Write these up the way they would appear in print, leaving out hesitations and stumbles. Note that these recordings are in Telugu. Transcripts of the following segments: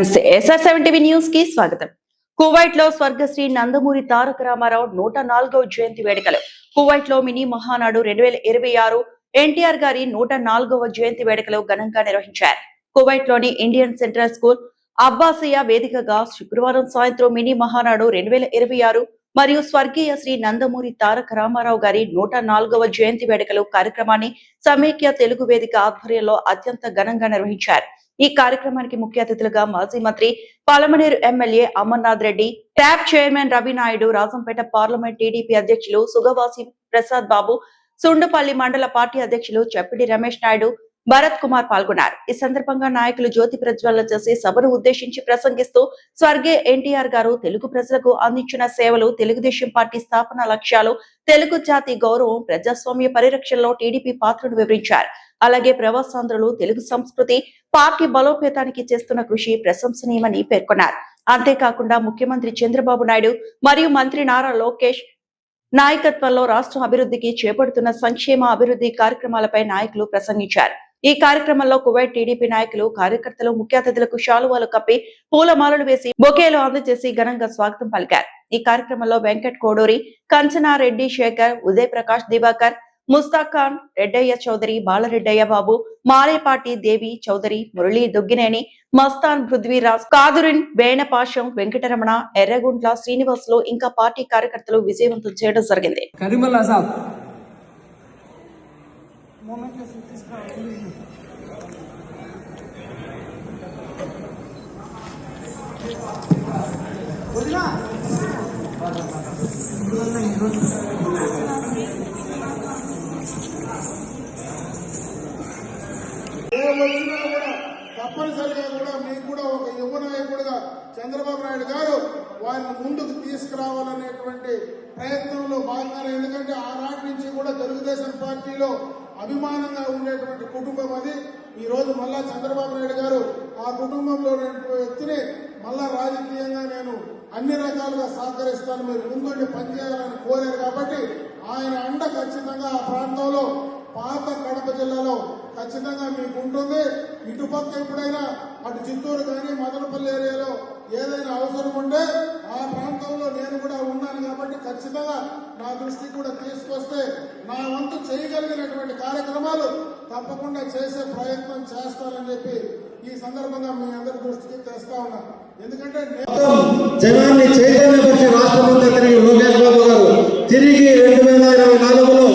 నమస్తే SR7 టీవీ న్యూస్ కి స్వాగతం. కువైట్ లో స్వర్గశ్రీ నందమూరి తారక రామారావు 104వ జయంతి వేడుకలు. కువైట్ లో మినీ మహానాడు 2026 ఎన్టీఆర్ గారి 104వ జయంతి వేడుకలు ఘనంగా నిర్వహించారు. కువైట్ లోని ఇండియన్ సెంట్రల్ స్కూల్ అబ్బాసియా వేదికగా శుక్రవారం సాయంత్రం మినీ మహానాడు 2026 మరియు స్వర్గీయ శ్రీ నందమూరి తారక రామారావు గారి 104వ జయంతి వేడుకలు కార్యక్రమాన్ని సమైక్య తెలుగు వేదిక ఆధ్వర్యంలో అత్యంత ఘనంగా నిర్వహించారు. ఈ కార్యక్రమానికి ముఖ్య అతిథులుగా మాజీ మంత్రి Palamaner MLA Amarnath Reddy, tab chairman Ravi Naidu, Rajampet parliament TDP అధ్యక్షులు సుగవాసి ప్రసాద్ బాబు, సుండుపల్లి మండల పార్టీ అధ్యక్షులు చెప్పిడి రమేష్ నాయుడు, భరత్ కుమార్ పాల్గొన్నారు. ఈ సందర్భంగా నాయకులు జ్యోతి ప్రజ్వలన చేసి సభను ఉద్దేశించి ప్రసంగిస్తూ స్వర్గీయ ఎన్టీఆర్ గారు తెలుగు ప్రజలకు అందించిన సేవలు, తెలుగుదేశం పార్టీ స్థాపన లక్ష్యాలు, తెలుగు జాతి గౌరవం, ప్రజాస్వామ్య పరిరక్షణలో టీడీపీ పాత్రను వివరించారు. అలాగే ప్రవాసాంధ్రులు తెలుగు సంస్కృతి, పార్టీ బలోపేతానికి చేస్తున్న కృషి ప్రశంసనీయమని పేర్కొన్నారు. అంతేకాకుండా ముఖ్యమంత్రి చంద్రబాబు నాయుడు మరియు మంత్రి నారా లోకేష్ నాయకత్వంలో రాష్ట్రం అభివృద్ధికి చేపడుతున్న సంక్షేమ అభివృద్ధి కార్యక్రమాలపై నాయకులు ప్రసంగించారు. ఈ కార్యక్రమంలో కువైట్ టీడీపీ నాయకులు, కార్యకర్తలు ముఖ్య అతిథులకు శాలువాలు కప్పి పూలమాలలు వేసి బొకేలు అందజేసి ఘనంగా స్వాగతం పలికారు. ఈ కార్యక్రమంలో వెంకట్ కోడూరి, కంచనారెడ్డి శేఖర్, ఉదయ్ ప్రకాష్ దివాకర్, ముస్తాక్ ఖాన్, రెడ్డయ్య చౌదరి, బాలరెడ్డయ్య బాబు, మారేపాటి దేవి చౌదరి, మురళీ దుగ్గినేని, మస్తాన్, పృథ్వీరాజ్, కాదురిన్, వేణపాశం, వెంకటరమణ, ఎర్రగుంట్ల శ్రీనివాసులు ఇంకా పార్టీ కార్యకర్తలు విజయవంతం చేయడం జరిగింది. వచ్చినా కూడా తప్పనిసరిగా కూడా మీకు కూడా ఒక యువ నాయకుడుగా చంద్రబాబు నాయుడు గారు వారిని ముందుకు తీసుకురావాలనేటువంటి ప్రయత్నంలో భాగంగా, ఎందుకంటే ఆనాటి నుంచి కూడా తెలుగుదేశం పార్టీలో అభిమానంగా ఉండేటువంటి కుటుంబం అది. ఈ రోజు మళ్ళా చంద్రబాబు నాయుడు గారు ఆ కుటుంబంలో వ్యక్తిని మళ్ళా రాజకీయంగా నేను అన్ని రకాలుగా సహకరిస్తాను, మీరు ముందుండి పనిచేయాలని కోరారు. కాబట్టి ఆయన అండ ఖచ్చితంగా ఆ ప్రాంతంలో పాత కడప జిల్లాలో ఖచ్చితంగా మీకు ఉంటుంది. ఇటుపక్క ఎప్పుడైనా అటు చిత్తూరు కానీ మదనపల్లి ఏరియాలో ఏదైనా అవసరం ఉంటే ఆ ప్రాంతంలో నేను కూడా ఉన్నాను. కాబట్టి ఖచ్చితంగా నా దృష్టికి కూడా తీసుకొస్తే నా వంతు చేయగలిగినటువంటి కార్యక్రమాలు తప్పకుండా చేసే ప్రయత్నం చేస్తానని చెప్పి ఈ సందర్భంగా మీ అందరి దృష్టికి తెస్తా ఉన్నాను. ఎందుకంటే జనాన్ని చైతన్యపరిచే రాష్ట్ర మంత్రి లోకేష్ బాబు గారు తిరిగి 2024లో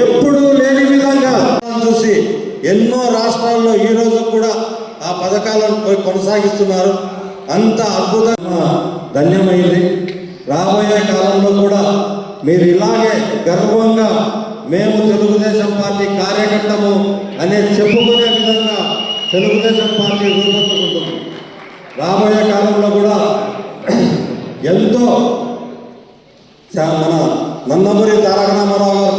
ఎప్పుడూ లేని విధంగా చూసి ఎన్నో రాష్ట్రాల్లో ఈ రోజు కూడా ఆ పథకాలను కొనసాగిస్తున్నారు. అంత అద్భుతంగా ధన్యమైంది. రాబోయే కాలంలో కూడా మీరు ఇలాగే గర్వంగా మేము తెలుగుదేశం పార్టీ కార్యకర్తము అనే చెప్పుకునే విధంగా తెలుగుదేశం పార్టీ రూపొందుకుంటుంది. రాబోయే కాలంలో కూడా ఎంతో మన నందమూరి తారక రామారావు గారు